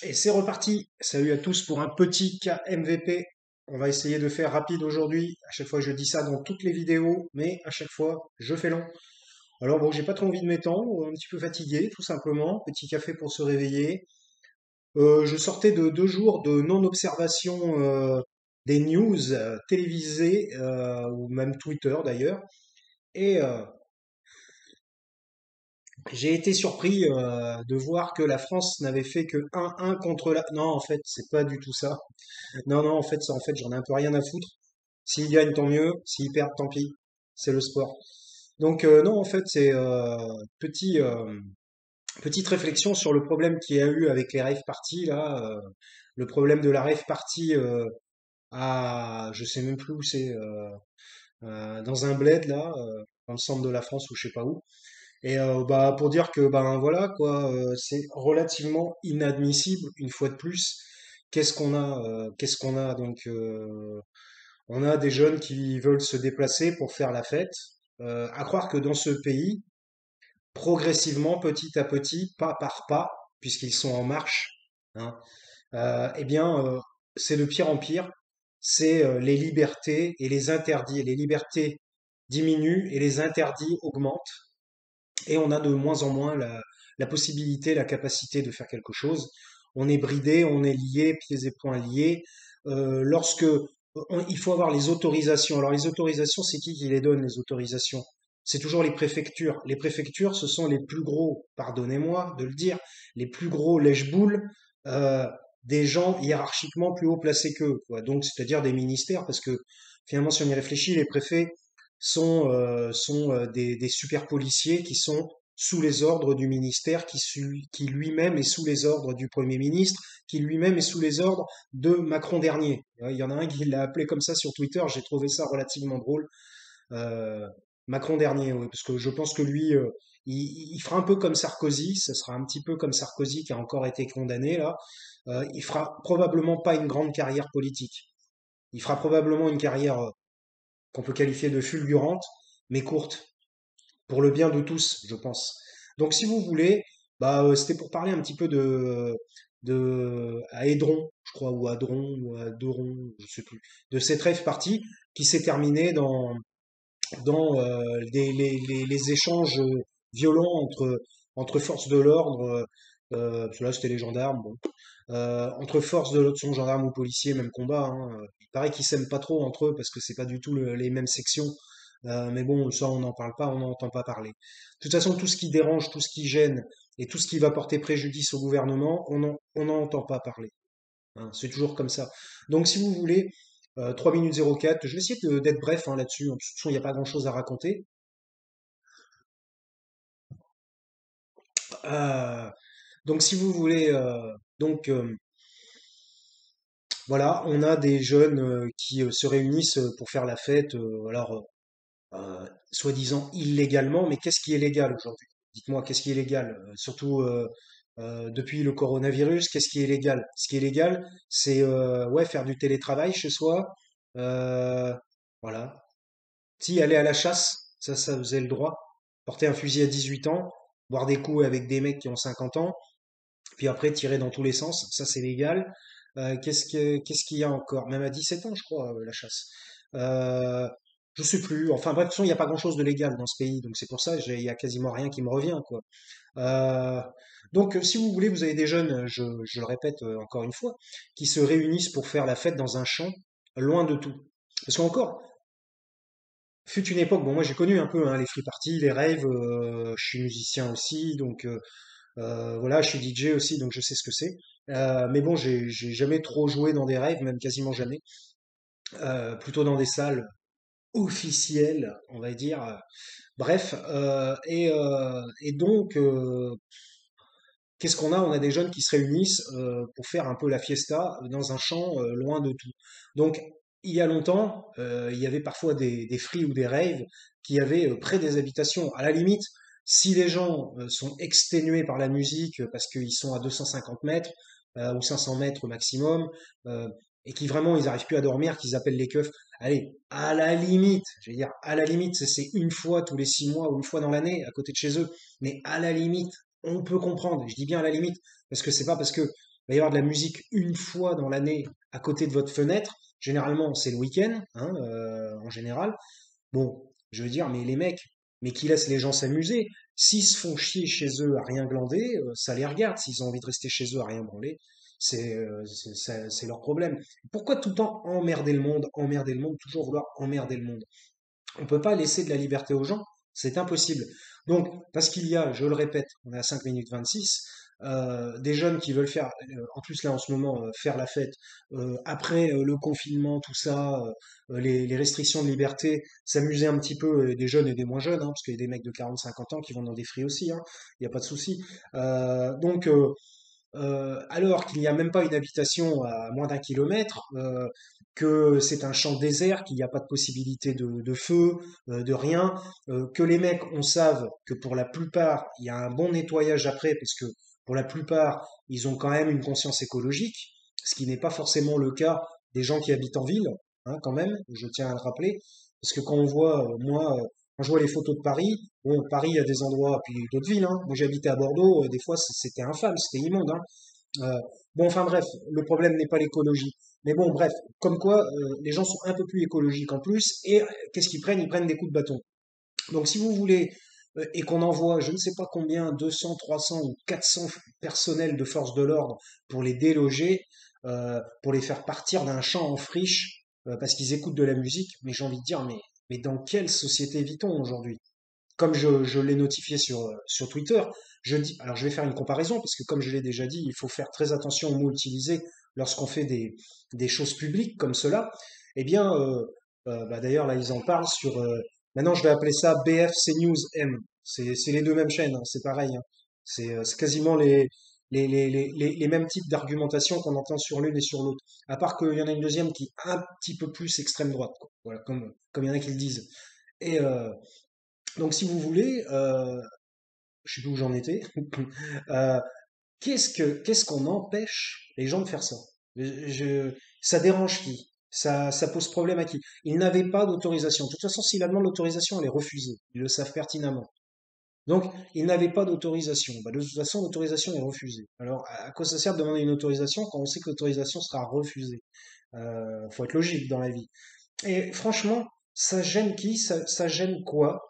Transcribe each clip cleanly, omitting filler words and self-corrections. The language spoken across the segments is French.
Et c'est reparti. Salut à tous pour un petit cas MVP. On va essayer de faire rapide aujourd'hui. À chaque fois, je dis ça dans toutes les vidéos, mais à chaque fois, je fais long. Alors bon, j'ai pas trop envie de m'étendre, un petit peu fatigué, tout simplement. Petit café pour se réveiller. Je sortais de 2 jours de non-observation des news télévisées ou même Twitter d'ailleurs, et j'ai été surpris de voir que la France n'avait fait que 1-1 contre la. Non, en fait, c'est pas du tout ça. Non, non, en fait, j'en ai un peu rien à foutre. S'ils gagnent, tant mieux. S'ils perdent, tant pis. C'est le sport. Donc, non, en fait, c'est petite réflexion sur le problème qu'il y a eu avec les rave parties, là. Le problème de la rave party je sais même plus où c'est, dans un bled, là, dans le centre de la France ou je sais pas où. Et bah, pour dire que, ben voilà, quoi, c'est relativement inadmissible, une fois de plus. Qu'est-ce qu'on a donc on a des jeunes qui veulent se déplacer pour faire la fête. À croire que dans ce pays, progressivement, petit à petit, pas par pas, puisqu'ils sont en marche, hein, eh bien, c'est de pire en pire. C'est les libertés et les interdits. Les libertés diminuent et les interdits augmentent. Et on a de moins en moins la possibilité, la capacité de faire quelque chose. On est bridé, on est lié, pieds et poings liés. Lorsque il faut avoir les autorisations. Alors les autorisations, c'est qui les donne les autorisations? C'est toujours les préfectures. Les préfectures, ce sont les plus gros, pardonnez-moi de le dire, les plus gros lèche-boules euh, des gens hiérarchiquement plus haut placés qu'eux, quoi. Donc, c'est-à-dire des ministères, parce que finalement, si on y réfléchit, les préfets sont des super policiers qui sont sous les ordres du ministère, qui lui-même est sous les ordres du Premier ministre, qui lui-même est sous les ordres de Macron dernier. Il y en a un qui l'a appelé comme ça sur Twitter, j'ai trouvé ça relativement drôle. Euh, Macron dernier, oui, parce que je pense que lui, il fera un peu comme Sarkozy, ce sera un petit peu comme Sarkozy qui a encore été condamné là. Il fera probablement pas une grande carrière politique. Il fera probablement une carrière qu'on peut qualifier de fulgurante, mais courte, pour le bien de tous, je pense. Donc, si vous voulez, bah, c'était pour parler un petit peu à Édron, je crois, ou à Dron, ou à Doron, je sais plus, de cette rave party qui s'est terminée dans les échanges violents entre forces de l'ordre, parce que là c'était les gendarmes, bon, entre forces de l'ordre, sont gendarmes ou policiers, même combat, hein. Il paraît qu'ils s'aiment pas trop entre eux parce que c'est pas du tout les mêmes sections. Mais bon, ça on n'en parle pas, on n'en entend pas parler. De toute façon, tout ce qui dérange, tout ce qui gêne et tout ce qui va porter préjudice au gouvernement, on n'en entend pas parler, hein. C'est toujours comme ça. Donc si vous voulez, 3 minutes 04, je vais essayer d'être bref, hein, là-dessus. De toute façon, il n'y a pas grand-chose à raconter. Euh, donc si vous voulez, donc voilà, on a des jeunes qui se réunissent pour faire la fête, soi-disant illégalement, mais qu'est-ce qui est légal aujourd'hui? Dites-moi, qu'est-ce qui est légal? Surtout depuis le coronavirus, qu'est-ce qui est légal? Ce qui est légal, c'est ouais, faire du télétravail chez soi, euh, voilà. Si aller à la chasse, ça vous avez le droit. Porter un fusil à 18 ans, boire des coups avec des mecs qui ont 50 ans, puis après tirer dans tous les sens, ça c'est légal. Qu'est-ce qu'il y a encore? Même à 17 ans, je crois, la chasse. Euh, je sais plus. Enfin bref, de toute façon, il n'y a pas grand-chose de légal dans ce pays, donc c'est pour ça, il y a quasiment rien qui me revient, quoi. Euh, donc, si vous voulez, vous avez des jeunes, je le répète encore une fois, qui se réunissent pour faire la fête dans un champ, loin de tout. Parce qu'encore, fut une époque, bon, moi j'ai connu un peu hein, les free parties, les raves, je suis musicien aussi, donc voilà, je suis DJ aussi, donc je sais ce que c'est. Mais bon, j'ai jamais trop joué dans des raves, même quasiment jamais. Plutôt dans des salles officielles, on va dire. Bref, et donc, qu'est-ce qu'on a? On a des jeunes qui se réunissent pour faire un peu la fiesta dans un champ loin de tout. Donc, il y a longtemps, il y avait parfois des free ou des raves qui avaient près des habitations. À la limite, si les gens sont exténués par la musique parce qu'ils sont à 250 mètres ou 500 mètres au maximum, euh, et qui vraiment ils n'arrivent plus à dormir, qu'ils appellent les keufs, allez, à la limite, je veux dire, à la limite, c'est une fois tous les 6 mois ou une fois dans l'année à côté de chez eux, mais à la limite, on peut comprendre. Je dis bien à la limite, parce que c'est pas parce que va y avoir de la musique une fois dans l'année à côté de votre fenêtre. Généralement, c'est le week-end, hein, en général. Bon, je veux dire, mais les mecs, mais qui laissent les gens s'amuser. S'ils se font chier chez eux à rien glander, ça les regarde. S'ils ont envie de rester chez eux à rien branler, c'est leur problème. Pourquoi tout le temps emmerder le monde, toujours vouloir emmerder le monde? On peut pas laisser de la liberté aux gens, c'est impossible. Donc, parce qu'il y a, je le répète, on est à 5 minutes 26, des jeunes qui veulent faire, en plus là en ce moment, faire la fête, après le confinement, tout ça, les restrictions de liberté, s'amuser un petit peu, des jeunes et des moins jeunes, hein, parce qu'il y a des mecs de 40-50 ans qui vont dans des fris aussi, hein, il n'y a pas de souci. Donc, alors qu'il n'y a même pas une habitation à moins d'1 kilomètre, que c'est un champ désert, qu'il n'y a pas de possibilité de feu, de rien, que les mecs, on savent que pour la plupart, il y a un bon nettoyage après, parce que pour la plupart, ils ont quand même une conscience écologique, ce qui n'est pas forcément le cas des gens qui habitent en ville, hein, quand même, je tiens à le rappeler, parce que quand on voit, moi, quand je vois les photos de Paris, bon, Paris, il y a des endroits, puis d'autres villes, hein. Moi, j'habitais à Bordeaux, des fois, c'était infâme, c'était immonde, hein. Bon, enfin bref, le problème n'est pas l'écologie. Mais bon, bref, comme quoi, les gens sont un peu plus écologiques en plus, et qu'est-ce qu'ils prennent? Ils prennent des coups de bâton. Donc, si vous voulez, et qu'on envoie, je ne sais pas combien, 200, 300 ou 400 personnels de force de l'ordre pour les déloger, pour les faire partir d'un champ en friche, parce qu'ils écoutent de la musique, mais j'ai envie de dire, mais dans quelle société vit-on aujourd'hui? Comme je l'ai notifié sur Twitter, je dis, alors je vais faire une comparaison parce que comme je l'ai déjà dit, il faut faire très attention aux mots utilisés lorsqu'on fait des choses publiques comme cela. Eh bien, bah d'ailleurs là ils en parlent sur, maintenant je vais appeler ça BFC News M. C'est les deux mêmes chaînes, hein, c'est pareil, hein. C'est quasiment les mêmes types d'argumentation qu'on entend sur l'une et sur l'autre. À part qu'il y en a une deuxième qui est un petit peu plus extrême droite, quoi. Voilà, comme il y en a qui le disent. Et donc, si vous voulez, je sais plus où j'en étais. euh, qu'est-ce qu'on empêche les gens de faire ça? Ça dérange qui? Ça pose problème à qui? Ils n'avaient pas d'autorisation. De toute façon, s'ils la demandent l'autorisation, elle est refusée. Ils le savent pertinemment. Donc, ils n'avaient pas d'autorisation. Bah, de toute façon, l'autorisation est refusée. Alors, à quoi ça sert de demander une autorisation quand on sait que l'autorisation sera refusée? Faut être logique dans la vie. Et franchement, ça gêne qui? Ça gêne quoi?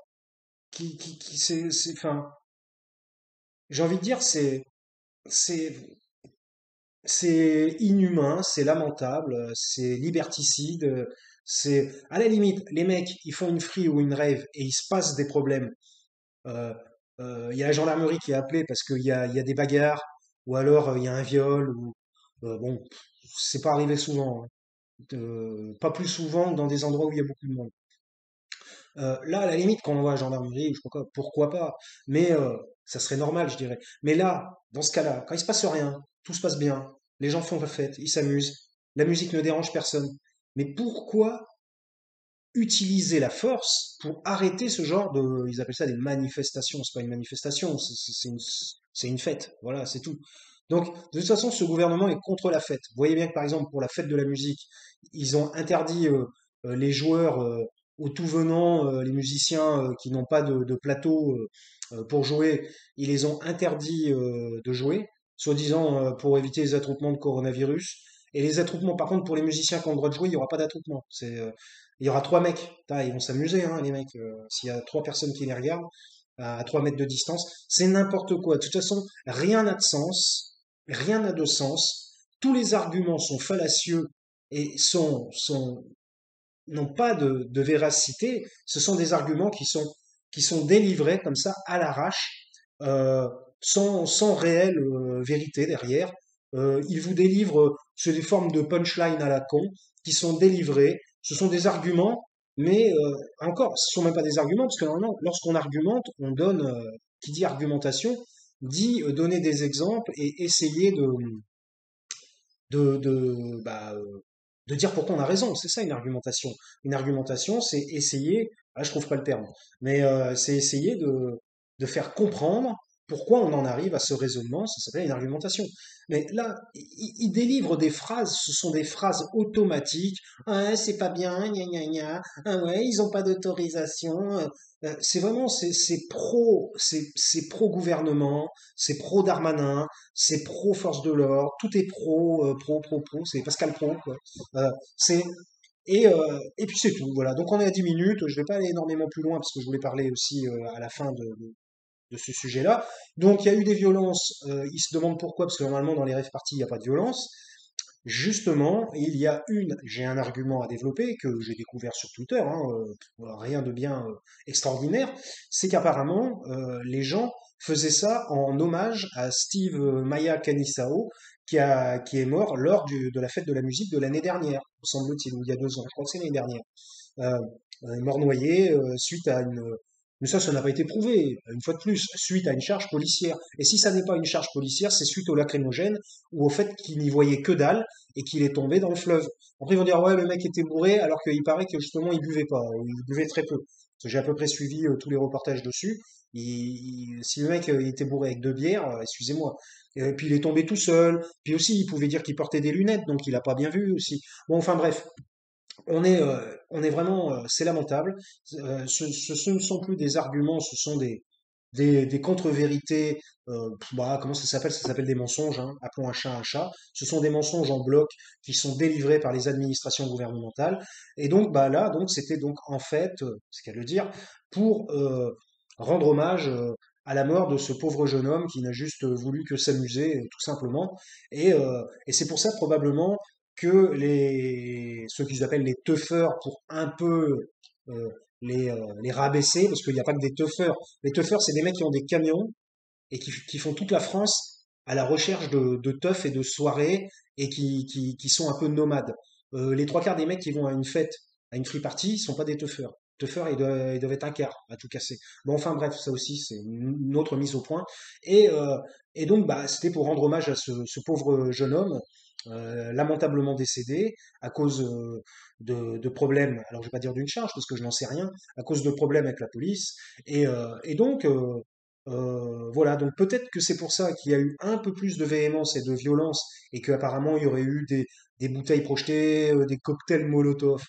Enfin, j'ai envie de dire, c'est, c'est inhumain, c'est lamentable, c'est liberticide, c'est, à la limite, les mecs, ils font une free ou une rave et il se passe des problèmes. Euh, il y a la gendarmerie qui est appelée parce qu'il y a des bagarres, ou alors il y a un viol, ou, bon, c'est pas arrivé souvent, hein. Pas plus souvent que dans des endroits où il y a beaucoup de monde. Là, à la limite, quand on voit la gendarmerie, je sais pas quoi, pourquoi pas? Mais ça serait normal, je dirais. Mais là, dans ce cas-là, quand il se passe rien, tout se passe bien, les gens font la fête, ils s'amusent, la musique ne dérange personne. Mais pourquoi utiliser la force pour arrêter ce genre de, ils appellent ça des manifestations, c'est pas une manifestation, c'est une fête, voilà, c'est tout. Donc, de toute façon, ce gouvernement est contre la fête. Vous voyez bien que, par exemple, pour la fête de la musique, ils ont interdit les joueurs au tout venant, les musiciens qui n'ont pas de plateau pour jouer, ils les ont interdits de jouer, soi-disant pour éviter les attroupements de coronavirus. Et les attroupements, par contre, pour les musiciens qui ont le droit de jouer, il n'y aura pas d'attroupement. Il y aura 3 mecs. Ils vont s'amuser, hein, les mecs. S'il y a 3 personnes qui les regardent à 3 mètres de distance, c'est n'importe quoi. De toute façon, rien n'a de sens, rien n'a de sens. Tous les arguments sont fallacieux et n'ont pas de véracité. Ce sont des arguments qui sont délivrés comme ça à l'arrache, euh, sans réelle vérité derrière. Ils vous délivrent, c'est des formes de punchline à la con qui sont délivrées. Ce sont des arguments, mais encore, ce sont même pas des arguments, parce que normalement, lorsqu'on argumente, on donne, qui dit argumentation, dit donner des exemples et essayer de dire pourquoi on a raison. C'est ça une argumentation. Une argumentation, c'est essayer, je trouve pas le terme, mais c'est essayer de faire comprendre pourquoi on en arrive à ce raisonnement? Ça s'appelle une argumentation. Mais là, il délivre des phrases, ce sont des phrases automatiques. Ah, c'est pas bien, gna gna gna. Ah ouais, ils ont pas d'autorisation. C'est vraiment, c'est pro gouvernement, c'est pro Darmanin, c'est pro force de l'ordre, tout est pro, c'est Pascal Pro, quoi. C'est et puis c'est tout, voilà. Donc on est à 10 minutes. Je vais pas aller énormément plus loin parce que je voulais parler aussi à la fin de ce sujet-là. Donc il y a eu des violences. Ils se demandent pourquoi, parce que normalement dans les rave parties il n'y a pas de violence. Justement, il y a j'ai un argument à développer que j'ai découvert sur Twitter, hein, rien de bien extraordinaire, c'est qu'apparemment les gens faisaient ça en hommage à Steve Maya Kanisao, qui est mort lors de la fête de la musique de l'année dernière, semble-t-il, ou il y a 2 ans, je crois que c'est l'année dernière. Euh, Mort noyé suite à une... Mais ça n'a pas été prouvé, une fois de plus, suite à une charge policière. Et si ça n'est pas une charge policière, c'est suite au lacrymogène ou au fait qu'il n'y voyait que dalle et qu'il est tombé dans le fleuve. Après, ils vont dire, ouais, le mec était bourré, alors qu'il paraît que justement, il buvait pas, il buvait très peu. Parce que j'ai à peu près suivi tous les reportages dessus. Si le mec il était bourré avec 2 bières, excusez-moi. Et puis il est tombé tout seul. Puis aussi, il pouvait dire qu'il portait des lunettes, donc il a pas bien vu aussi. Bon, enfin bref, on est vraiment, c'est lamentable. Ce ne sont plus des arguments, ce sont des contre-vérités. Bah, comment ça s'appelle? Ça s'appelle des mensonges, hein, appelons un chat un chat. Ce sont des mensonges en bloc qui sont délivrés par les administrations gouvernementales. Et donc, bah là, donc c'était donc en fait, c'est qu'à le dire, pour rendre hommage à la mort de ce pauvre jeune homme qui n'a juste voulu que s'amuser, tout simplement. Et c'est pour ça probablement que ceux qu'ils appellent les teufeurs pour un peu euh, les rabaisser, parce qu'il n'y a pas que des teufeurs. Les teufeurs, c'est des mecs qui ont des camions et qui font toute la France à la recherche de teufs et de soirées et qui sont un peu nomades. Les 3 quarts des mecs qui vont à une fête, à une free party, ils sont pas des teufeurs. Teufeurs, ils doivent être un quart à tout casser. Bon, enfin bref, ça aussi, c'est une autre mise au point. Et, euh, et donc, bah, c'était pour rendre hommage à ce pauvre jeune homme, lamentablement décédé à cause de problèmes, alors je vais pas dire d'une charge parce que je n'en sais rien, à cause de problèmes avec la police. Et donc, voilà, donc peut-être que c'est pour ça qu'il y a eu un peu plus de véhémence et de violence et qu'apparemment il y aurait eu des bouteilles projetées, des cocktails Molotov.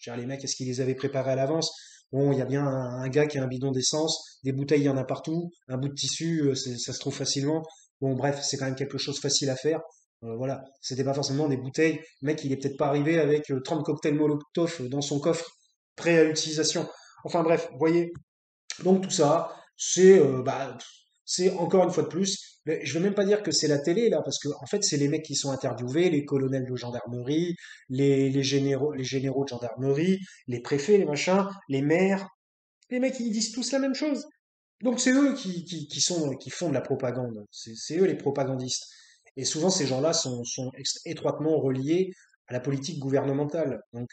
Genre, les mecs, est-ce qu'ils les avaient préparés à l'avance? Bon, il y a bien un gars qui a un bidon d'essence, des bouteilles, il y en a partout, un bout de tissu, ça se trouve facilement. Bon, bref, c'est quand même quelque chose facile à faire. Voilà, c'était pas forcément des bouteilles. Le mec, il est peut-être pas arrivé avec 30 cocktails Molotov dans son coffre, prêt à l'utilisation. Enfin bref, vous voyez, donc tout ça, c'est encore une fois de plus. Mais je veux même pas dire que c'est la télé là, parce que en fait c'est les mecs qui sont interviewés, les colonels de gendarmerie, les généraux de gendarmerie, les préfets, les machins, les maires. Les mecs ils disent tous la même chose. Donc c'est eux qui font de la propagande. C'est eux les propagandistes. Et souvent ces gens-là sont étroitement reliés à la politique gouvernementale. Donc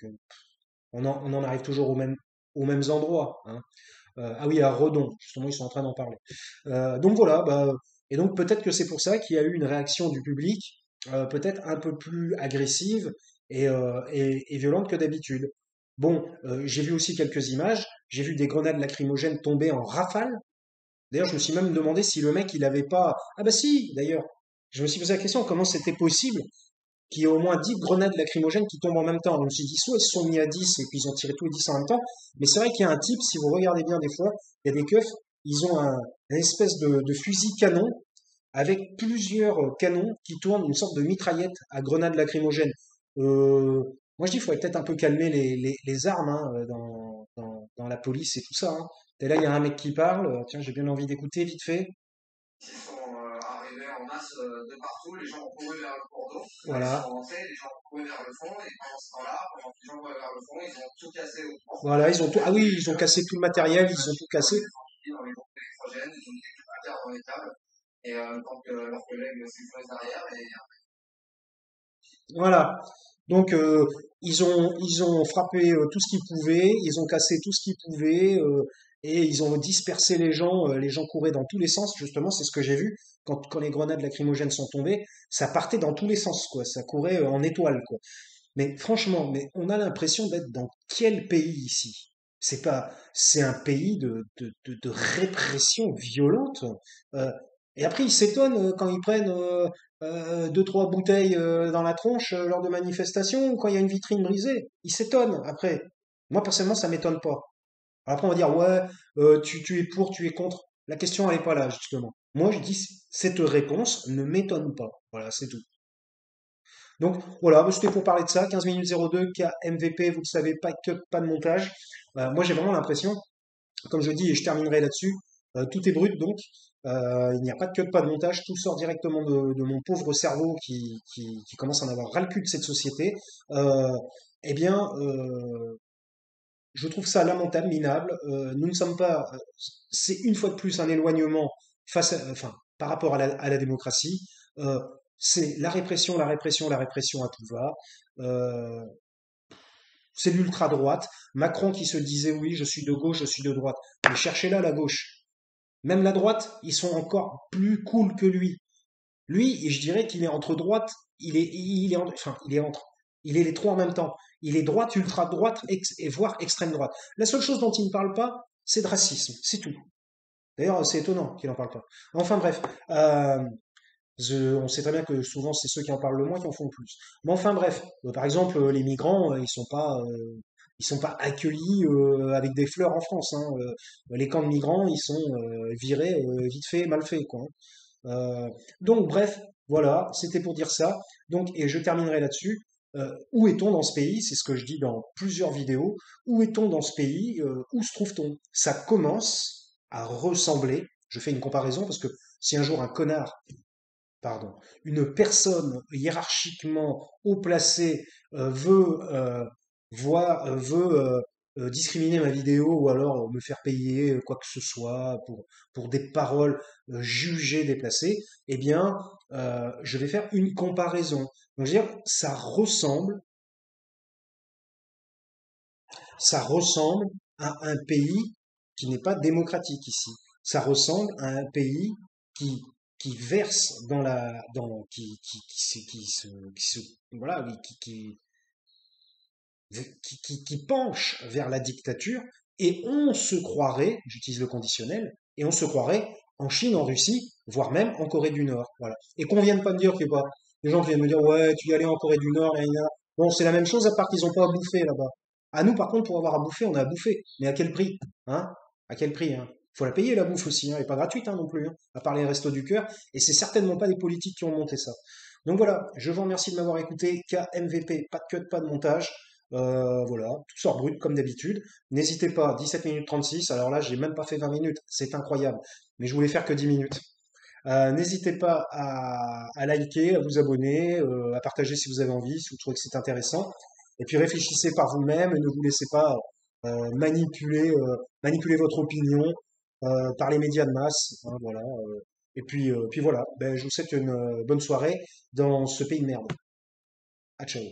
on en arrive toujours aux mêmes endroits, hein. Ah oui, à Redon, justement, ils sont en train d'en parler. Donc voilà, bah, et donc peut-être que c'est pour ça qu'il y a eu une réaction du public, peut-être un peu plus agressive et violente que d'habitude. Bon, j'ai vu aussi quelques images, j'ai vu des grenades lacrymogènes tomber en rafale. D'ailleurs, je me suis même demandé si le mec, il avait pas... Ah bah si, d'ailleurs, je me suis posé la question, comment c'était possible qu'il y ait au moins 10 grenades lacrymogènes qui tombent en même temps. Donc je me suis dit, soit ils se sont mis à 10 et puis ils ont tiré tous les 10 en même temps, mais c'est vrai qu'il y a un type, si vous regardez bien des fois, il y a des keufs, ils ont une espèce de fusil canon avec plusieurs canons qui tournent, une sorte de mitraillette à grenades lacrymogènes. Euh, Moi je dis, il faudrait peut-être un peu calmer les armes hein, dans la police et tout ça, hein. Et là, il y a un mec qui parle, tiens, j'ai bien envie d'écouter vite fait. Ils sont arrivés en masse de partout, les gens ont couru vers le cours d'eau, ils Voilà. sont rentrés, les gens ont couru vers le fond, et pendant ce temps-là, pendant que les gens couraient vers le fond, ils ont tout cassé autour. Voilà, ils ont tout. Ah oui, ils ont Ils cassé tout le matériel, ils ont tout ont cassé. mis dans les groupes électrogènes, ils ont mis des curateurs dans les tables, et tant que leurs collègues s'enfoncent derrière, et Voilà. Donc ils ont frappé tout ce qu'ils pouvaient, ils ont cassé tout ce qu'ils pouvaient et ils ont dispersé les gens. Les gens couraient dans tous les sens. Justement, c'est ce que j'ai vu quand les grenades lacrymogènes sont tombées. Ça partait dans tous les sens, quoi. Ça courait en étoile, quoi. Mais franchement, mais on a l'impression d'être dans quel pays ici? C'est un pays de répression violente. Euh, et après, ils s'étonnent quand ils prennent deux, trois bouteilles dans la tronche lors de manifestations ou quand il y a une vitrine brisée. Ils s'étonnent après. Moi, personnellement, ça m'étonne pas. Après, on va dire, ouais, tu es pour, tu es contre. La question, elle n'est pas là, justement. Moi, je dis, cette réponse ne m'étonne pas. Voilà, c'est tout. Donc voilà, bah, c'était pour parler de ça. 15 minutes 02, K MVP, vous le savez, pas de cut, pas de montage. Moi, j'ai vraiment l'impression, comme je dis, et je terminerai là-dessus, tout est brut donc. Il n'y a pas de cut, pas de montage. Tout sort directement de mon pauvre cerveau qui commence à en avoir ras-le-cul de cette société. Euh, eh bien, je trouve ça lamentable, minable. Nous ne sommes pas. C'est une fois de plus un éloignement enfin, par rapport à la démocratie. Euh, c'est la répression, la répression, la répression à tout va. Euh, c'est l'ultra-droite. Macron qui se disait oui, je suis de gauche, je suis de droite. Mais cherchez-là la gauche. Même la droite, ils sont encore plus cool que lui. Lui, je dirais qu'il est entre droite, enfin, il est les trois en même temps. Il est droite, ultra-droite et voire extrême droite. La seule chose dont il ne parle pas, c'est de racisme, c'est tout. D'ailleurs, c'est étonnant qu'il n'en parle pas. Enfin bref, on sait très bien que souvent c'est ceux qui en parlent le moins qui en font le plus. Mais enfin bref, par exemple, les migrants, ils sont pas accueillis avec des fleurs en France, hein. Les camps de migrants, ils sont virés vite fait, mal fait, quoi, hein. Donc, bref, voilà, c'était pour dire ça. Donc, et je terminerai là-dessus. Où est-on dans ce pays? C'est ce que je dis dans plusieurs vidéos. Où est-on dans ce pays? Où se trouve-t-on? Ça commence à ressembler. Je fais une comparaison parce que si un jour un connard, pardon, une personne hiérarchiquement haut placée veut discriminer ma vidéo ou alors me faire payer quoi que ce soit pour des paroles jugées déplacées, eh bien, je vais faire une comparaison. Donc, je veux dire, ça ressemble à un pays qui n'est pas démocratique ici. Ça ressemble à un pays qui, qui verse dans la, dans, qui se, voilà, oui, qui penche vers la dictature et on se croirait, j'utilise le conditionnel, et on se croirait en Chine, en Russie, voire même en Corée du Nord. Voilà. Et qu'on vienne pas me dire que bah, les gens qui viennent me dire ouais, tu y allais en Corée du Nord, là, là. Bon, c'est la même chose à part qu'ils n'ont pas à bouffer là-bas. À nous, par contre, pour avoir à bouffer, on a à bouffer. Mais à quel prix? Hein? À quel prix, hein? Faut la payer la bouffe aussi, hein, et pas gratuite hein, non plus, hein, à part les restos du cœur. Et c'est certainement pas des politiques qui ont monté ça. Donc voilà, je vous remercie de m'avoir écouté. KMVP, pas de cut, pas de montage. Voilà, tout sort brut comme d'habitude. N'hésitez pas, 17 minutes 36. Alors là, j'ai même pas fait 20 minutes, c'est incroyable. Mais je voulais faire que 10 minutes. N'hésitez pas à liker, à vous abonner, à partager si vous avez envie, si vous trouvez que c'est intéressant. Et puis réfléchissez par vous-même et ne vous laissez pas manipuler votre opinion par les médias de masse, hein, voilà. Et puis voilà, ben, je vous souhaite une bonne soirée dans ce pays de merde. À ciao.